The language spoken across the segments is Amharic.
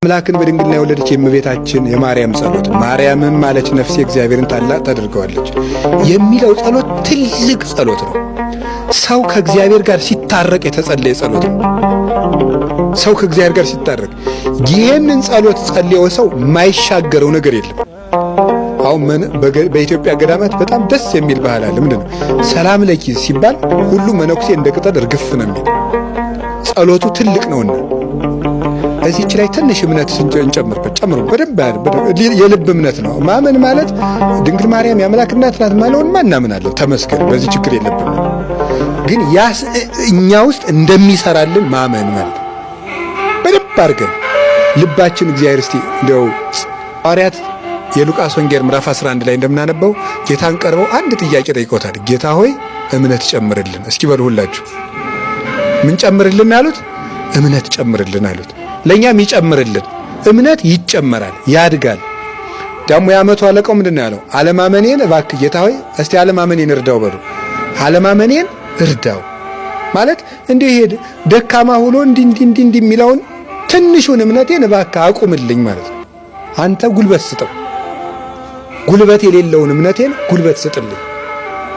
አምላክን በድንግልና የወለደች የእመቤታችን የማርያም ጸሎት ማርያምም ማለች ነፍሴ እግዚአብሔርን ታላቅ ታደርገዋለች የሚለው ጸሎት ትልቅ ጸሎት ነው። ሰው ከእግዚአብሔር ጋር ሲታረቅ የተጸለየ ጸሎት ነው። ሰው ከእግዚአብሔር ጋር ሲታረቅ ይህንን ጸሎት ጸልዮ ሰው የማይሻገረው ነገር የለም። አሁን በኢትዮጵያ ገዳማት በጣም ደስ የሚል ባህል አለ። ምንድነው? ሰላም ለኪ ሲባል ሁሉ መነኩሴ እንደ ቅጠል እርግፍ ነው የሚል ጸሎቱ ትልቅ ነውና እዚህች ላይ ትንሽ እምነት እንጨምርበት። ጨምሩ በደንብ የልብ እምነት ነው። ማመን ማለት ድንግል ማርያም የአምላክ እናት ናት ማለውን እናምናለን። ተመስገን፣ በዚህ ችግር የለብንም። ግን ያስ እኛ ውስጥ እንደሚሰራልን ማመን ማለት በደንብ አድርገን ልባችን እግዚአብሔር እስቲ እንደው ሐዋርያት የሉቃስ ወንጌል ምዕራፍ 11 ላይ እንደምናነበው ጌታን ቀርበው አንድ ጥያቄ ጠይቀውታል። ጌታ ሆይ እምነት ጨምርልን። እስኪ በሉ ሁላችሁ ምን ጨምርልን አሉት? እምነት ጨምርልን አሉት። ለኛም ይጨምርልን። እምነት ይጨመራል፣ ያድጋል። ደግሞ የዓመቱ አለቃው ምንድን ነው ያለው? አለማመኔን እባክህ ጌታ ሆይ እስቲ አለማመኔን እርዳው በሉ። አለማመኔን እርዳው ማለት እንዲህ ሄድ ደካማ ሆኖ እንዲህ የሚለውን ትንሹን እምነቴን እባክህ አቁምልኝ ማለት ነው። አንተ ጉልበት ስጠው። ጉልበት የሌለውን እምነቴን ጉልበት ስጥልኝ።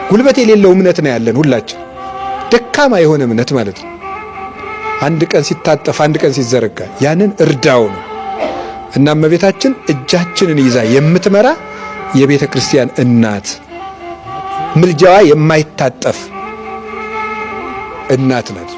ጉልበት የሌለው እምነት ነው ያለን ሁላችን፣ ደካማ የሆነ እምነት ማለት ነው። አንድ ቀን ሲታጠፍ አንድ ቀን ሲዘረጋ ያንን እርዳው ነው። እና እመቤታችን እጃችንን ይዛ የምትመራ የቤተ ክርስቲያን እናት፣ ምልጃዋ የማይታጠፍ እናት ናት።